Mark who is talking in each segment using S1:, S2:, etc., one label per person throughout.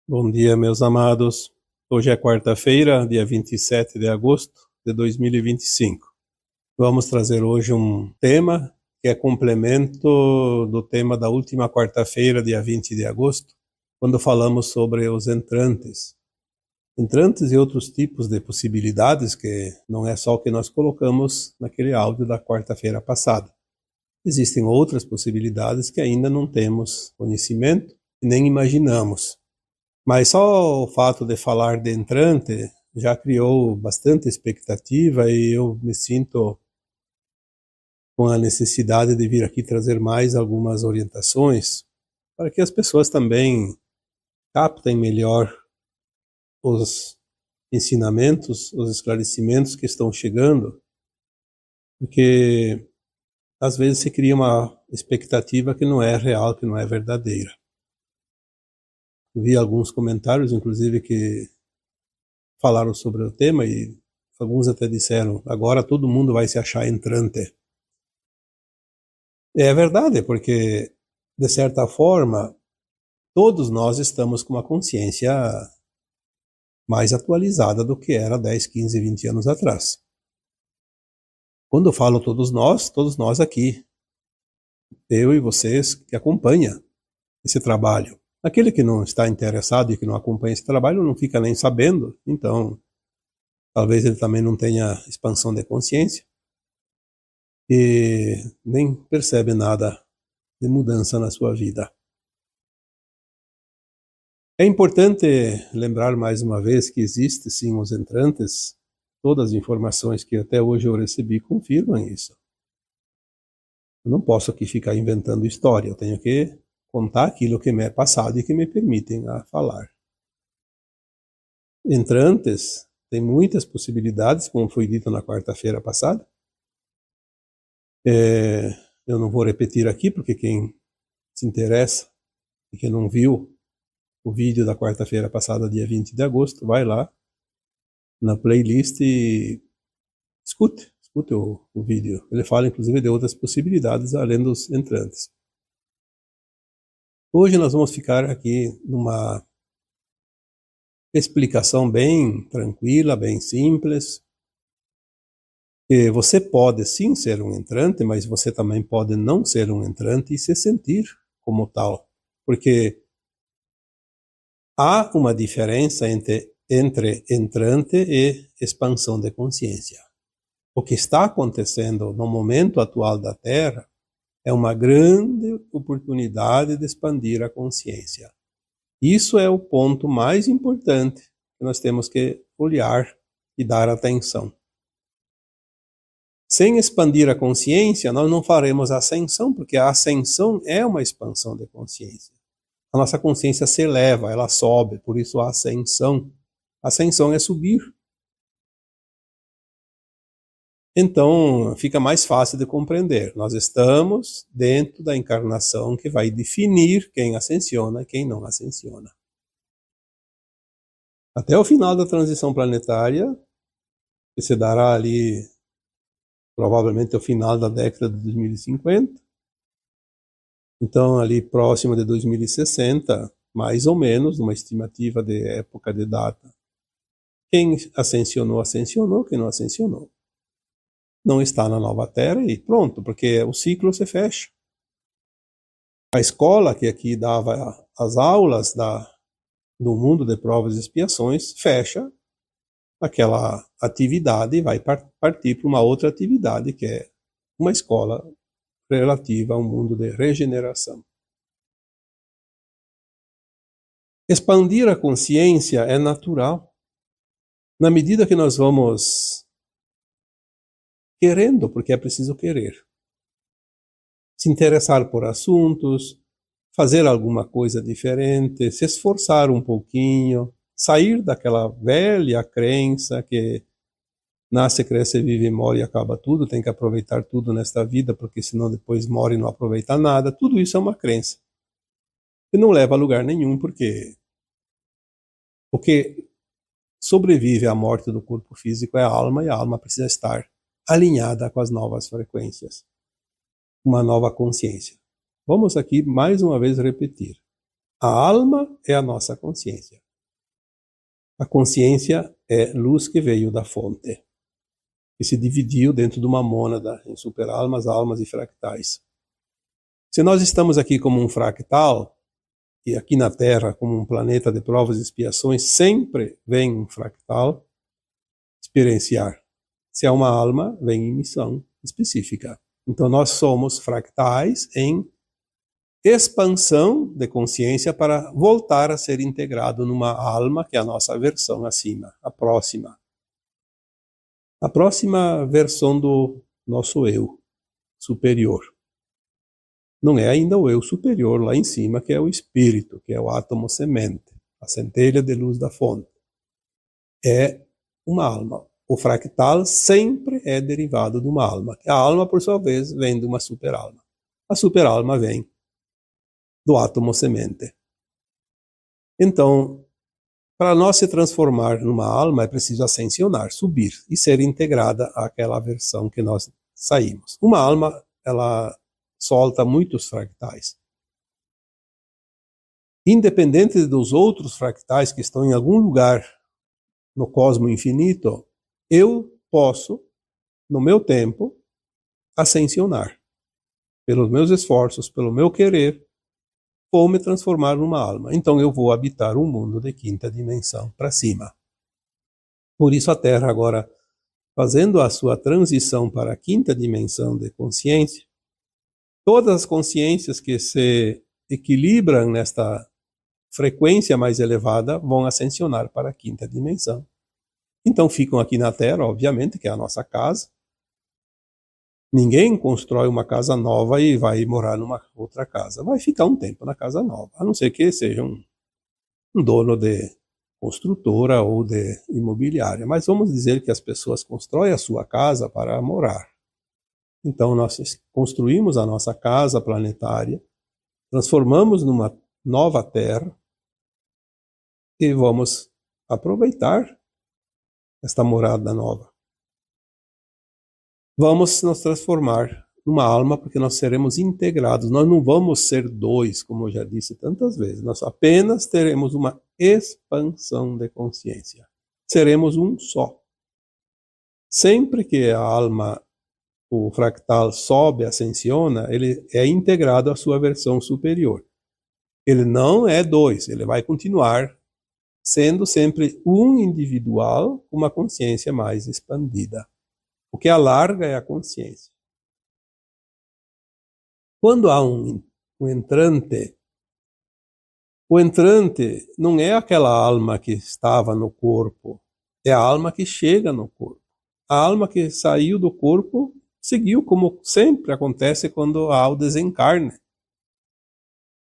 S1: Bom dia, meus amados. Hoje é quarta-feira, dia 27 de agosto de 2025. Vamos trazer hoje um tema que é complemento do tema da última quarta-feira, dia 20 de agosto, quando falamos sobre os entrantes. Entrantes e outros tipos de possibilidades, que não é só o que nós colocamos naquele áudio da quarta-feira passada. Existem outras possibilidades que ainda não temos conhecimento e nem imaginamos. Mas só o fato de falar de entrante já criou bastante expectativa e eu me sinto com a necessidade de vir aqui trazer mais algumas orientações para que as pessoas também captem melhor os ensinamentos, os esclarecimentos que estão chegando, porque às vezes se cria uma expectativa que não é real, que não é verdadeira. Vi alguns comentários, inclusive, que falaram sobre o tema e alguns até disseram, agora todo mundo vai se achar entrante. É verdade, porque, de certa forma, todos nós estamos com uma consciência mais atualizada do que era 10, 15, 20 anos atrás. Quando eu falo todos nós aqui, eu e vocês que acompanham esse trabalho. Aquele que não está interessado e que não acompanha esse trabalho não fica nem sabendo, então talvez ele também não tenha expansão de consciência e nem percebe nada de mudança na sua vida. É importante lembrar mais uma vez que existe sim os entrantes. Todas as informações que até hoje eu recebi confirmam isso. Eu não posso aqui ficar inventando história, eu tenho que contar aquilo que me é passado e que me permitem a falar. Entrantes tem muitas possibilidades, como foi dito na quarta-feira passada. Eu não vou repetir aqui, porque quem se interessa e quem não viu o vídeo da quarta-feira passada, dia 20 de agosto, vai lá na playlist e escute o vídeo. Ele fala inclusive de outras possibilidades além dos entrantes. Hoje nós vamos ficar aqui numa explicação bem tranquila, bem simples. Que você pode sim ser um entrante, mas você também pode não ser um entrante e se sentir como tal. Porque há uma diferença entre entrante e expansão de consciência. O que está acontecendo no momento atual da Terra é uma grande oportunidade de expandir a consciência. Isso é o ponto mais importante que nós temos que olhar e dar atenção. Sem expandir a consciência, nós não faremos ascensão, porque a ascensão é uma expansão de consciência. A nossa consciência se eleva, ela sobe, por isso a ascensão. Ascensão é subir. Então, fica mais fácil de compreender. Nós estamos dentro da encarnação que vai definir quem ascensiona e quem não ascensiona. Até o final da transição planetária, que se dará ali provavelmente ao final da década de 2050, então ali próximo de 2060, mais ou menos, uma estimativa de época de data. Quem ascensionou, ascensionou, quem não ascensionou não está na nova Terra e pronto, porque o ciclo se fecha. A escola que aqui dava as aulas do mundo de provas e expiações fecha aquela atividade e vai partir para uma outra atividade que é uma escola relativa ao mundo de regeneração. Expandir a consciência é natural. Na medida que nós vamos querendo, porque é preciso querer, se interessar por assuntos, fazer alguma coisa diferente, se esforçar um pouquinho, sair daquela velha crença que nasce, cresce, vive, morre e acaba tudo, tem que aproveitar tudo nesta vida, porque senão depois morre e não aproveita nada. Tudo isso é uma crença que não leva a lugar nenhum, porque o que sobrevive à morte do corpo físico é a alma, e a alma precisa estar alinhada com as novas frequências, uma nova consciência. Vamos aqui mais uma vez repetir. A alma é a nossa consciência. A consciência é luz que veio da fonte, que se dividiu dentro de uma mônada em superalmas, almas e fractais. Se nós estamos aqui como um fractal, e aqui na Terra como um planeta de provas e expiações, sempre vem um fractal experienciar. Se é uma alma, vem em missão específica. Então nós somos fractais em expansão de consciência para voltar a ser integrado numa alma que é a nossa versão acima, a próxima versão do nosso eu superior. Não é ainda o eu superior lá em cima, que é o espírito, que é o átomo semente, a centelha de luz da fonte. É uma alma. O fractal sempre é derivado de uma alma. A alma, por sua vez, vem de uma superalma. A superalma vem do átomo semente. Então, para nós se transformar numa alma, é preciso ascensionar, subir e ser integrada àquela versão que nós saímos. Uma alma, ela solta muitos fractais. Independente dos outros fractais que estão em algum lugar no cosmo infinito, eu posso, no meu tempo, ascensionar. Pelos meus esforços, pelo meu querer, vou me transformar numa alma. Então eu vou habitar um mundo de quinta dimensão para cima. Por isso a Terra agora, fazendo a sua transição para a quinta dimensão de consciência, todas as consciências que se equilibram nesta frequência mais elevada vão ascensionar para a quinta dimensão. Então ficam aqui na Terra, obviamente, que é a nossa casa. Ninguém constrói uma casa nova e vai morar numa outra casa. Vai ficar um tempo na casa nova, a não ser que seja um dono de construtora ou de imobiliária. Mas vamos dizer que as pessoas constroem a sua casa para morar. Então nós construímos a nossa casa planetária, transformamos numa nova Terra e vamos aproveitar esta morada nova. Vamos nos transformar numa alma porque nós seremos integrados. Nós não vamos ser dois, como eu já disse tantas vezes. Nós apenas teremos uma expansão de consciência. Seremos um só. Sempre que a alma, o fractal, sobe, ascensiona, ele é integrado à sua versão superior. Ele não é dois, ele vai continuar sendo sempre um individual com uma consciência mais expandida. O que alarga é a consciência. Quando há um entrante, o entrante não é aquela alma que estava no corpo, é a alma que chega no corpo. A alma que saiu do corpo seguiu, como sempre acontece quando há o desencarne.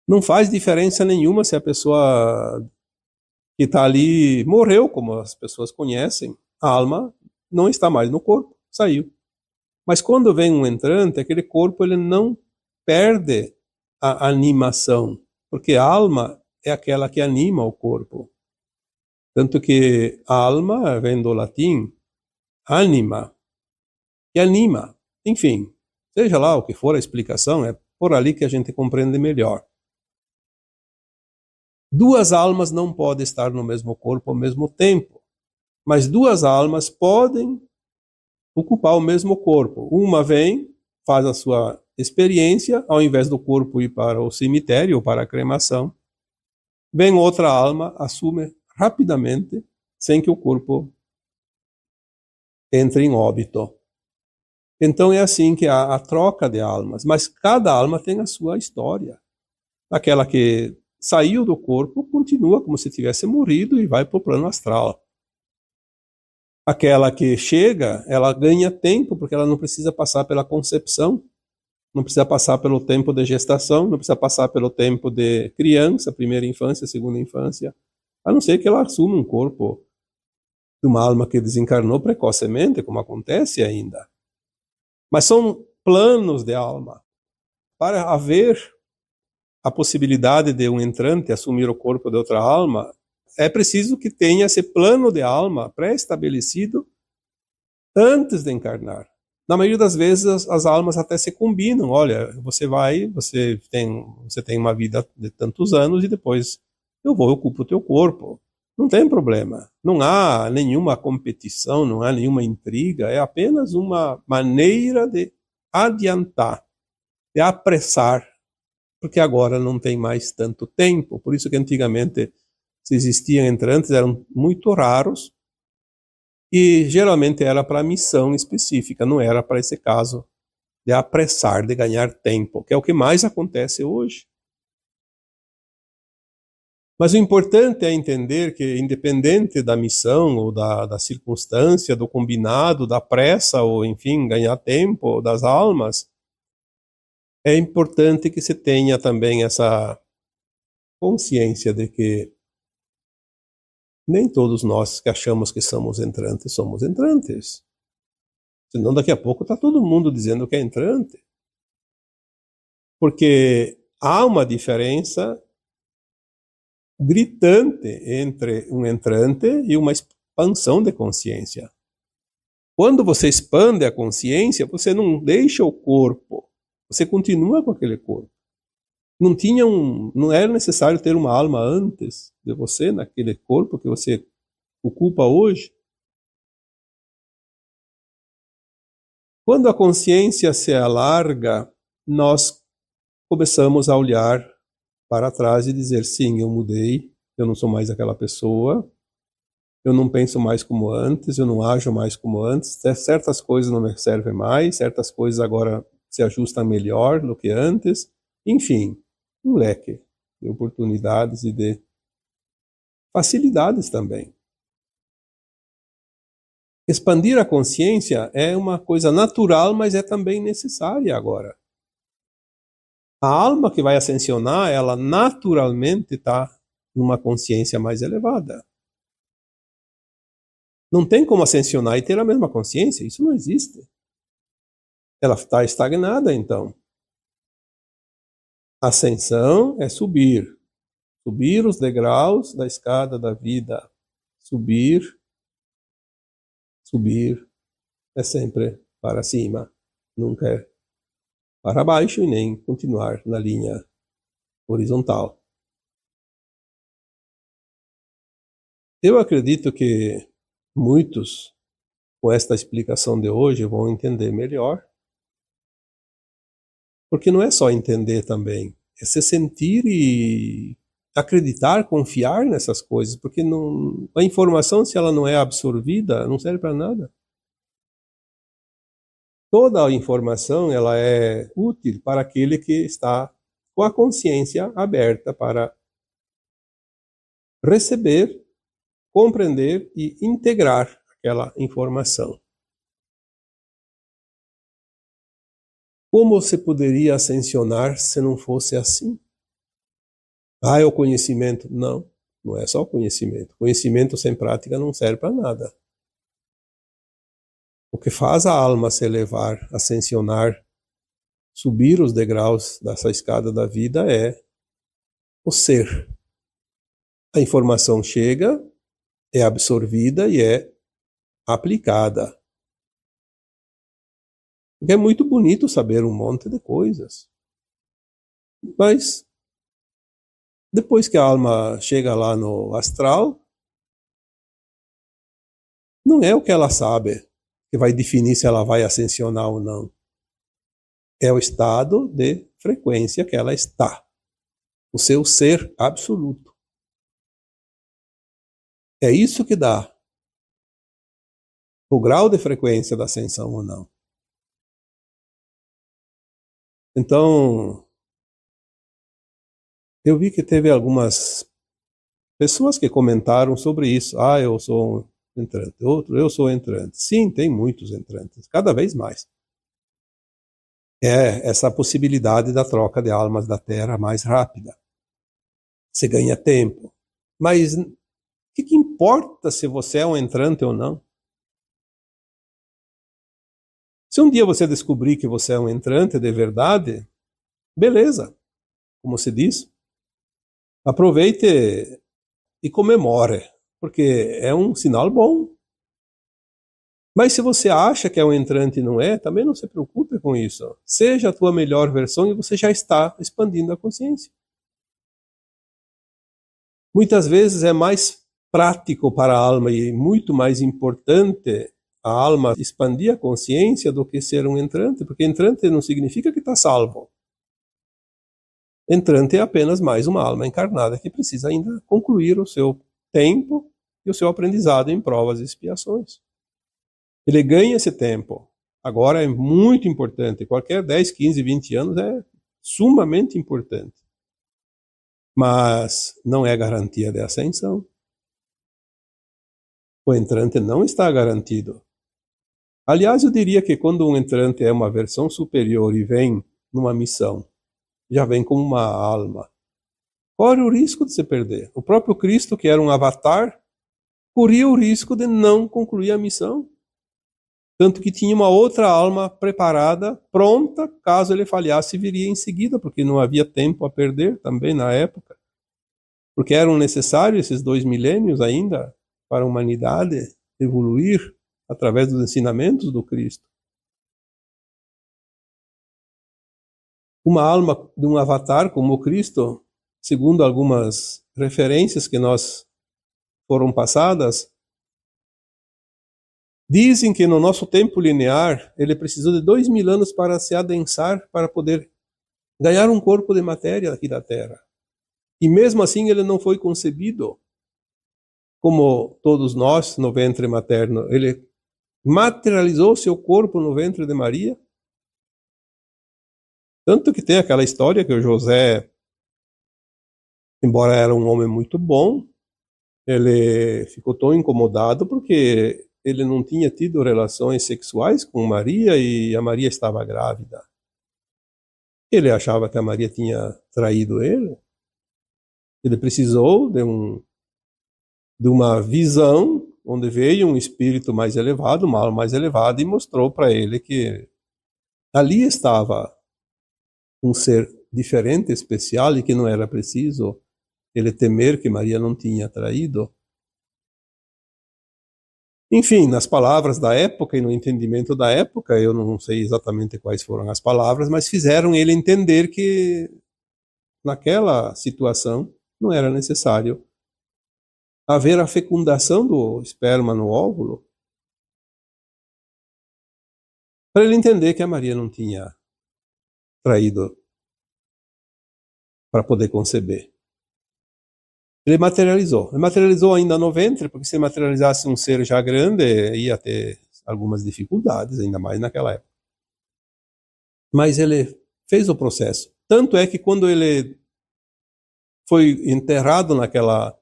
S1: Não faz diferença nenhuma se a pessoa que está ali morreu, como as pessoas conhecem. A alma não está mais no corpo, saiu. Mas quando vem um entrante, aquele corpo ele não perde a animação, porque a alma é aquela que anima o corpo. Tanto que a alma vem do latim anima, que anima. Enfim, seja lá o que for a explicação, é por ali que a gente compreende melhor. Duas almas não podem estar no mesmo corpo ao mesmo tempo, mas duas almas podem ocupar o mesmo corpo. Uma vem, faz a sua experiência, ao invés do corpo ir para o cemitério ou para a cremação, vem outra alma, assume rapidamente, sem que o corpo entre em óbito. Então é assim que há a troca de almas, mas cada alma tem a sua história. Aquela que saiu do corpo continua como se tivesse morrido e vai para o plano astral. Aquela que chega, ela ganha tempo, porque ela não precisa passar pela concepção, não precisa passar pelo tempo de gestação, não precisa passar pelo tempo de criança, primeira infância, segunda infância, a não ser que ela assuma um corpo de uma alma que desencarnou precocemente, como acontece ainda. Mas são planos de alma. Para haver a possibilidade de um entrante assumir o corpo de outra alma, é preciso que tenha esse plano de alma pré-estabelecido antes de encarnar. Na maioria das vezes as almas até se combinam. Olha, você tem uma vida de tantos anos e depois eu ocupo o teu corpo. Não tem problema. Não há nenhuma competição, não há nenhuma intriga. É apenas uma maneira de adiantar, de apressar, porque agora não tem mais tanto tempo. Por isso que antigamente, se existiam entrantes, eram muito raros e geralmente era para missão específica, não era para esse caso de apressar, de ganhar tempo, que é o que mais acontece hoje. Mas o importante é entender que, independente da missão, ou da circunstância, do combinado, da pressa, ou enfim, ganhar tempo das almas, é importante que se tenha também essa consciência de que nem todos nós que achamos que somos entrantes. Senão daqui a pouco está todo mundo dizendo que é entrante. Porque há uma diferença gritante entre um entrante e uma expansão de consciência. Quando você expande a consciência, você não deixa o corpo, você continua com aquele corpo. Não era necessário ter uma alma antes de você, naquele corpo que você ocupa hoje. Quando a consciência se alarga, nós começamos a olhar para trás e dizer, sim, eu mudei, eu não sou mais aquela pessoa, eu não penso mais como antes, eu não ajo mais como antes, certas coisas não me servem mais, certas coisas agora se ajustam melhor do que antes, enfim, um leque de oportunidades e de facilidades também. Expandir a consciência é uma coisa natural, mas é também necessária agora. A alma que vai ascensionar, ela naturalmente está numa consciência mais elevada. Não tem como ascensionar e ter a mesma consciência, isso não existe. Ela está estagnada, então. Ascensão é subir. Subir os degraus da escada da vida. Subir é sempre para cima. Nunca é para baixo e nem continuar na linha horizontal. Eu acredito que muitos, com esta explicação de hoje, vão entender melhor. Porque não é só entender também, é se sentir e acreditar, confiar nessas coisas, porque a informação, se ela não é absorvida, não serve para nada. Toda a informação ela é útil para aquele que está com a consciência aberta para receber, compreender e integrar aquela informação. Como se poderia ascensionar se não fosse assim? É o conhecimento. Não, não é só o conhecimento. Conhecimento sem prática não serve para nada. O que faz a alma se elevar, ascensionar, subir os degraus dessa escada da vida é o ser. A informação chega, é absorvida e é aplicada. Porque é muito bonito saber um monte de coisas. Mas depois que a alma chega lá no astral, não é o que ela sabe que vai definir se ela vai ascensionar ou não. É o estado de frequência que ela está. O seu ser absoluto. É isso que dá o grau de frequência da ascensão ou não. Então, eu vi que teve algumas pessoas que comentaram sobre isso. Eu sou um entrante. Outro, eu sou entrante. Sim, tem muitos entrantes, cada vez mais. É essa possibilidade da troca de almas da Terra mais rápida. Você ganha tempo. Mas o que importa se você é um entrante ou não? Se um dia você descobrir que você é um entrante de verdade, beleza, como se diz. Aproveite e comemore, porque é um sinal bom. Mas se você acha que é um entrante e não é, também não se preocupe com isso. Seja a tua melhor versão e você já está expandindo a consciência. Muitas vezes é mais prático para a alma e muito mais importante a alma expandir a consciência do que ser um entrante, porque entrante não significa que está salvo. Entrante é apenas mais uma alma encarnada que precisa ainda concluir o seu tempo e o seu aprendizado em provas e expiações. Ele ganha esse tempo. Agora é muito importante. Qualquer 10, 15, 20 anos é sumamente importante. Mas não é garantia de ascensão. O entrante não está garantido. Aliás, eu diria que quando um entrante é uma versão superior e vem numa missão, já vem como uma alma, corre o risco de se perder. O próprio Cristo, que era um avatar, corria o risco de não concluir a missão. Tanto que tinha uma outra alma preparada, pronta, caso ele falhasse, viria em seguida, porque não havia tempo a perder também na época. Porque eram necessários esses 2 milênios ainda para a humanidade evoluir através dos ensinamentos do Cristo. Uma alma de um avatar como o Cristo, segundo algumas referências que nós foram passadas, dizem que no nosso tempo linear ele precisou de 2.000 anos para se adensar, para poder ganhar um corpo de matéria aqui da Terra. E mesmo assim ele não foi concebido como todos nós no ventre materno. Ele materializou seu corpo no ventre de Maria. Tanto que tem aquela história que o José, embora era um homem muito bom, ele ficou tão incomodado porque ele não tinha tido relações sexuais com Maria e a Maria estava grávida. Ele achava que a Maria tinha traído ele. Ele precisou de uma visão onde veio um espírito mais elevado, uma alma mais elevada, e mostrou para ele que ali estava um ser diferente, especial, e que não era preciso ele temer que Maria não tinha traído. Enfim, nas palavras da época e no entendimento da época, eu não sei exatamente quais foram as palavras, mas fizeram ele entender que naquela situação não era necessário haver a fecundação do esperma no óvulo, para ele entender que a Maria não tinha traído para poder conceber. Ele materializou. Ele materializou ainda no ventre, porque se materializasse um ser já grande, ia ter algumas dificuldades, ainda mais naquela época. Mas ele fez o processo. Tanto é que quando ele foi enterrado naquela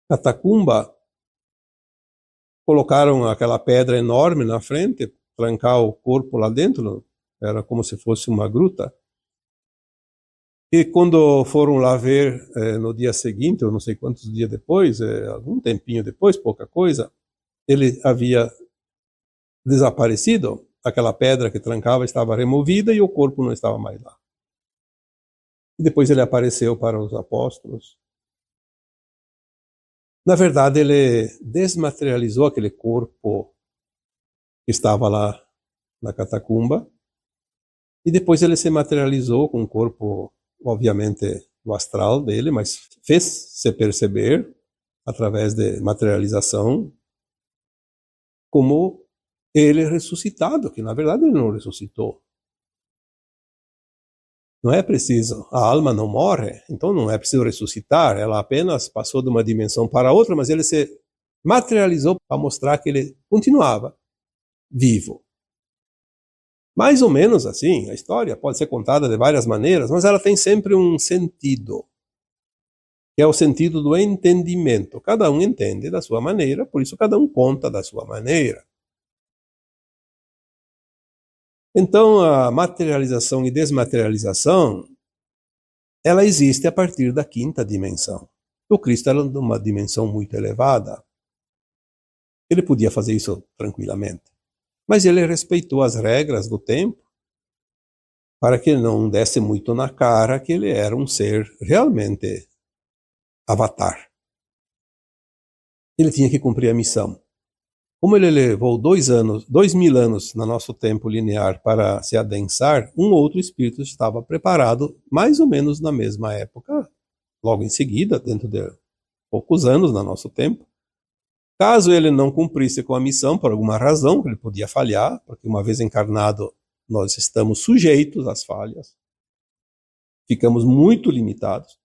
S1: catacumba, colocaram aquela pedra enorme na frente, trancar o corpo lá dentro, era como se fosse uma gruta. E quando foram lá ver no dia seguinte, eu não sei quantos dias depois, algum tempinho depois, pouca coisa, ele havia desaparecido, aquela pedra que trancava estava removida e o corpo não estava mais lá. E depois ele apareceu para os apóstolos. Na verdade, ele desmaterializou aquele corpo que estava lá na catacumba, e depois ele se materializou com o corpo, obviamente, do astral dele, mas fez-se perceber, através de materialização, como ele ressuscitado, que na verdade ele não ressuscitou. Não é preciso, a alma não morre, então não é preciso ressuscitar, ela apenas passou de uma dimensão para outra, mas ele se materializou para mostrar que ele continuava vivo. Mais ou menos assim, a história pode ser contada de várias maneiras, mas ela tem sempre um sentido, que é o sentido do entendimento. Cada um entende da sua maneira, por isso cada um conta da sua maneira. Então, a materialização e desmaterialização, ela existe a partir da 5ª dimensão. O Cristo era de uma dimensão muito elevada. Ele podia fazer isso tranquilamente. Mas ele respeitou as regras do tempo para que não desse muito na cara que ele era um ser realmente avatar. Ele tinha que cumprir a missão. Como ele levou 2.000 anos no nosso tempo linear para se adensar, um outro espírito estava preparado mais ou menos na mesma época, logo em seguida, dentro de poucos anos no nosso tempo. Caso ele não cumprisse com a missão, por alguma razão, ele podia falhar, porque uma vez encarnado, nós estamos sujeitos às falhas, ficamos muito limitados.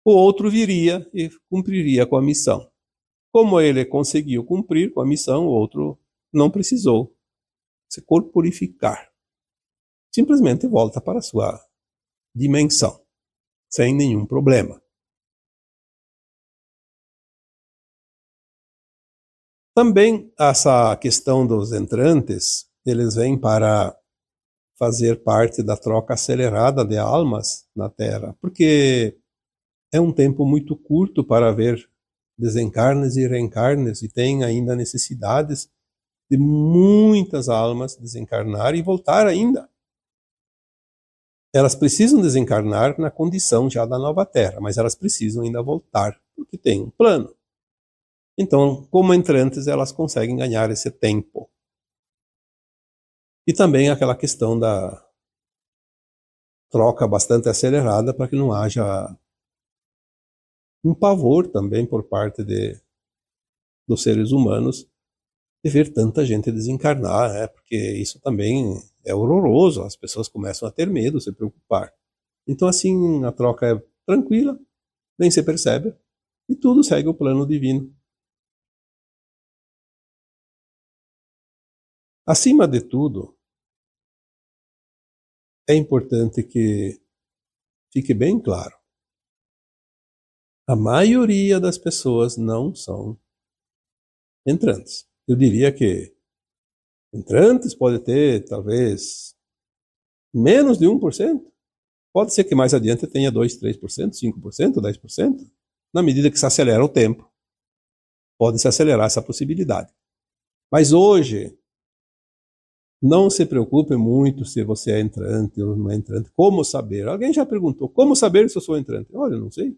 S1: O outro viria e cumpriria com a missão. Como ele conseguiu cumprir com a missão, o outro não precisou se corporificar. Simplesmente volta para a sua dimensão, sem nenhum problema. Também essa questão dos entrantes, eles vêm para fazer parte da troca acelerada de almas na Terra, porque é um tempo muito curto para ver desencarnes e reencarnes, e tem ainda necessidades de muitas almas desencarnar e voltar ainda. Elas precisam desencarnar na condição já da nova Terra, mas elas precisam ainda voltar, porque tem um plano. Então, como entrantes, elas conseguem ganhar esse tempo. E também aquela questão da troca bastante acelerada para que não haja um pavor também por parte dos seres humanos de ver tanta gente desencarnar, né? Porque isso também é horroroso, as pessoas começam a ter medo, se preocupar. Então assim, a troca é tranquila, nem se percebe, e tudo segue o plano divino. Acima de tudo, é importante que fique bem claro, a maioria das pessoas não são entrantes. Eu diria que entrantes pode ter, talvez, menos de 1%. Pode ser que mais adiante tenha 2%, 3%, 5%, 10%. Na medida que se acelera o tempo, pode se acelerar essa possibilidade. Mas hoje, não se preocupe muito se você é entrante ou não é entrante. Como saber? Alguém já perguntou, como saber se eu sou entrante? Olha, eu não sei.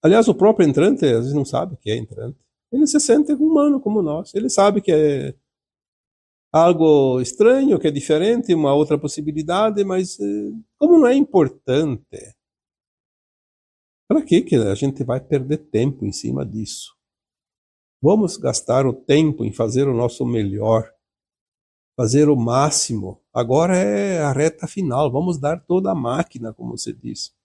S1: Aliás, o próprio entrante, às vezes, não sabe que é entrante. Ele se sente humano como nós. Ele sabe que é algo estranho, que é diferente, uma outra possibilidade, mas como não é importante, para que a gente vai perder tempo em cima disso? Vamos gastar o tempo em fazer o nosso melhor, fazer o máximo. Agora é a reta final, vamos dar toda a máquina, como você disse.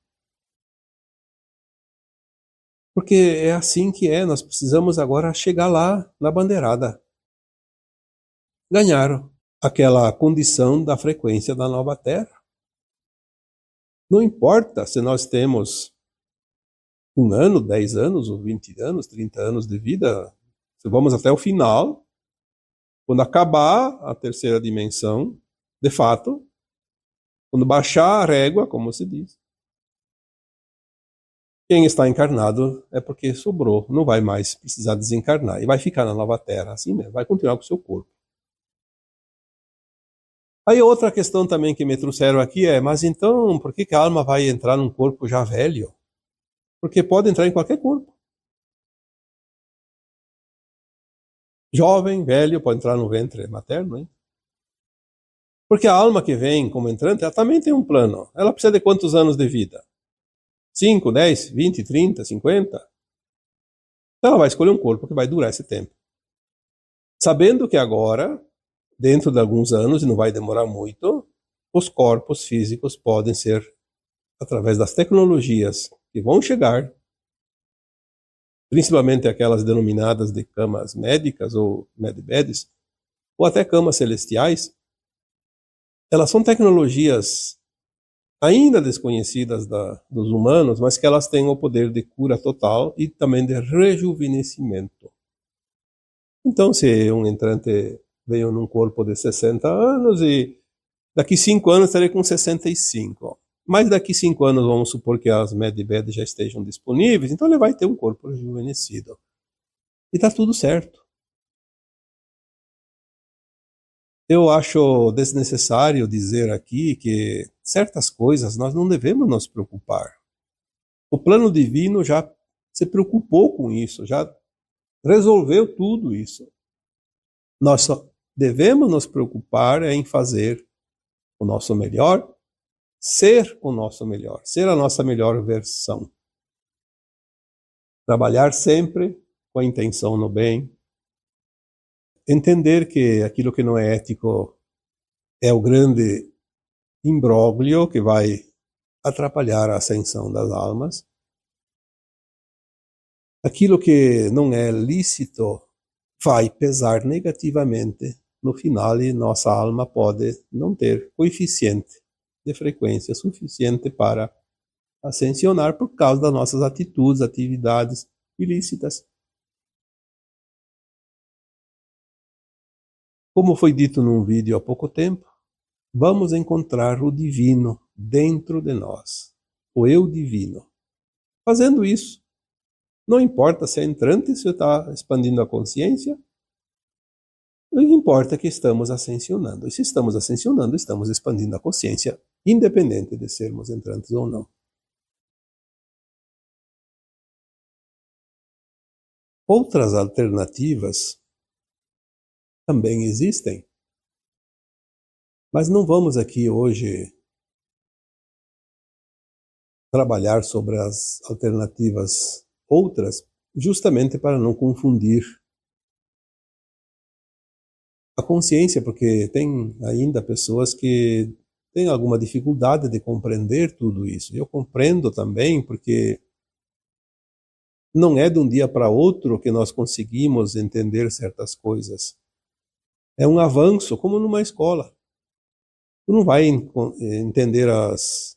S1: Porque é assim que é, nós precisamos agora chegar lá na bandeirada. Ganhar aquela condição da frequência da nova Terra. Não importa se nós temos 1 ano, 10 anos, ou 20 anos, 30 anos de vida, se vamos até o final, quando acabar a terceira dimensão, de fato, quando baixar a régua, como se diz, quem está encarnado é porque sobrou, não vai mais precisar desencarnar e vai ficar na nova Terra, assim mesmo, vai continuar com o seu corpo. Aí outra questão também que me trouxeram aqui é, mas então por que a alma vai entrar num corpo já velho? Porque pode entrar em qualquer corpo. Jovem, velho, pode entrar no ventre materno, hein? Porque a alma que vem como entrante, ela também tem um plano. Ela precisa de quantos anos de vida? 5, 10, 20, 30, 50? Então ela vai escolher um corpo que vai durar esse tempo. Sabendo que agora, dentro de alguns anos, e não vai demorar muito, os corpos físicos podem ser, através das tecnologias que vão chegar, principalmente aquelas denominadas de camas médicas ou medbeds, ou até camas celestiais, elas são tecnologias ainda desconhecidas dos humanos, mas que elas têm o poder de cura total e também de rejuvenescimento. Então, se um entrante veio num corpo de 60 anos e daqui 5 anos estarei com 65. Mas daqui 5 anos, vamos supor que as medbeds já estejam disponíveis, então ele vai ter um corpo rejuvenescido. E está tudo certo. Eu acho desnecessário dizer aqui que certas coisas nós não devemos nos preocupar. O plano divino já se preocupou com isso, já resolveu tudo isso. Nós só devemos nos preocupar em fazer o nosso melhor, ser o nosso melhor, ser a nossa melhor versão. Trabalhar sempre com a intenção no bem. Entender que aquilo que não é ético é o grande imbróglio que vai atrapalhar a ascensão das almas. Aquilo que não é lícito vai pesar negativamente no final e nossa alma pode não ter coeficiente de frequência suficiente para ascensionar por causa das nossas atitudes, atividades ilícitas. Como foi dito num vídeo há pouco tempo, vamos encontrar o divino dentro de nós, o eu divino. Fazendo isso, não importa se é entrante, se está expandindo a consciência, o que importa é que estamos ascensionando. E se estamos ascensionando, estamos expandindo a consciência, independente de sermos entrantes ou não. Outras alternativas também existem, mas não vamos aqui hoje trabalhar sobre as alternativas outras, justamente para não confundir a consciência, porque tem ainda pessoas que têm alguma dificuldade de compreender tudo isso. Eu compreendo também, porque não é de um dia para outro que nós conseguimos entender certas coisas. É um avanço, como numa escola. Tu não vai entender as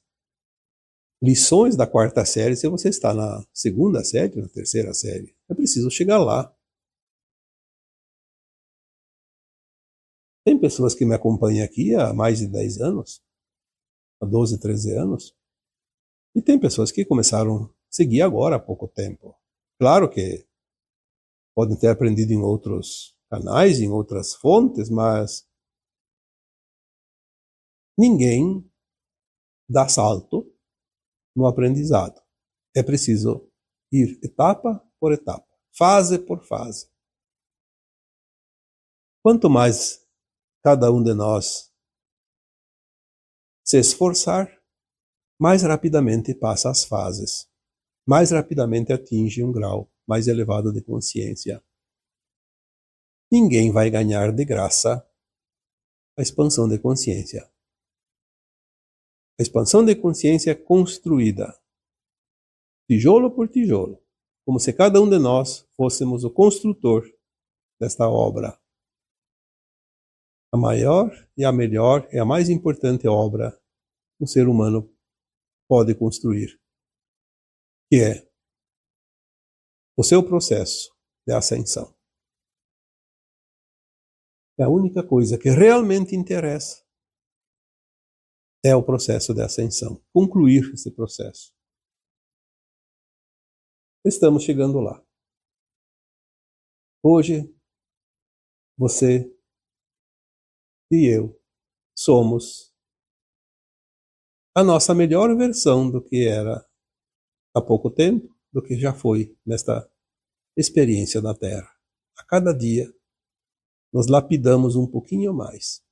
S1: lições da quarta série se você está na segunda série, na terceira série. É preciso chegar lá. Tem pessoas que me acompanham aqui há mais de 10 anos, há 12, 13 anos, e tem pessoas que começaram a seguir agora há pouco tempo. Claro que podem ter aprendido em outros canais, em outras fontes, mas ninguém dá salto no aprendizado. É preciso ir etapa por etapa, fase por fase. Quanto mais cada um de nós se esforçar, mais rapidamente passa as fases, mais rapidamente atinge um grau mais elevado de consciência. Ninguém vai ganhar de graça a expansão de consciência. A expansão de consciência é construída tijolo por tijolo, como se cada um de nós fôssemos o construtor desta obra. A maior e a melhor e a mais importante obra que um ser humano pode construir, que é o seu processo de ascensão. É a única coisa que realmente interessa é o processo de ascensão, concluir esse processo. Estamos chegando lá. Hoje, você e eu somos a nossa melhor versão do que era há pouco tempo, do que já foi nesta experiência na Terra. A cada dia, nos lapidamos um pouquinho mais.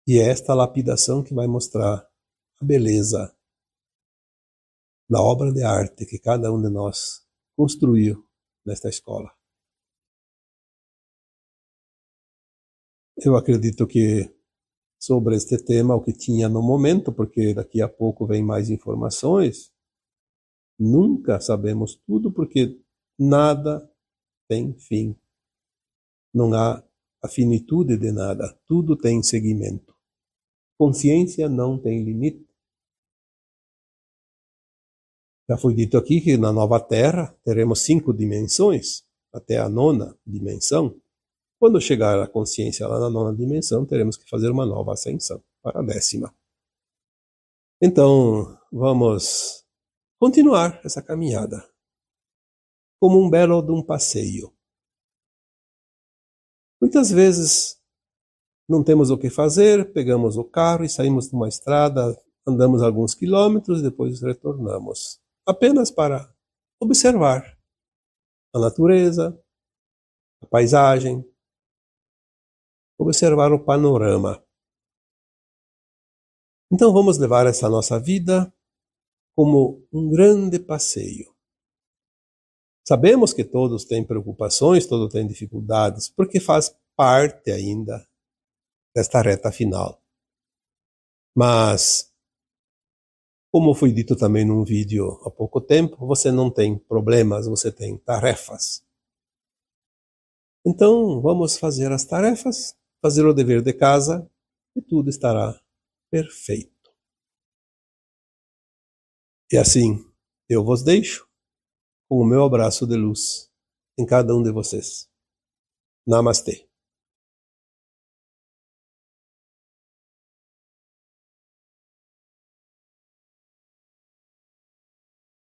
S1: E é esta lapidação que vai mostrar a beleza da obra de arte que cada um de nós construiu nesta escola. Eu acredito que sobre este tema, o que tinha no momento, porque daqui a pouco vem mais informações, nunca sabemos tudo, porque nada tem fim. Não há a finitude de nada, tudo tem seguimento. Consciência não tem limite. Já foi dito aqui que na nova Terra teremos 5 dimensões, até a 9ª dimensão. Quando chegar a consciência lá na 9ª dimensão, teremos que fazer uma nova ascensão para a 10ª. Então, vamos continuar essa caminhada como um belo de um passeio. Muitas vezes não temos o que fazer, pegamos o carro e saímos de uma estrada, andamos alguns quilômetros, depois retornamos, apenas para observar a natureza, a paisagem, observar o panorama. Então vamos levar essa nossa vida como um grande passeio. Sabemos que todos têm preocupações, todos têm dificuldades, porque faz parte ainda desta reta final. Mas, como foi dito também num vídeo há pouco tempo, você não tem problemas, você tem tarefas. Então, vamos fazer as tarefas, fazer o dever de casa e tudo estará perfeito. E assim, eu vos deixo com o meu abraço de luz em cada um de vocês. Namastê.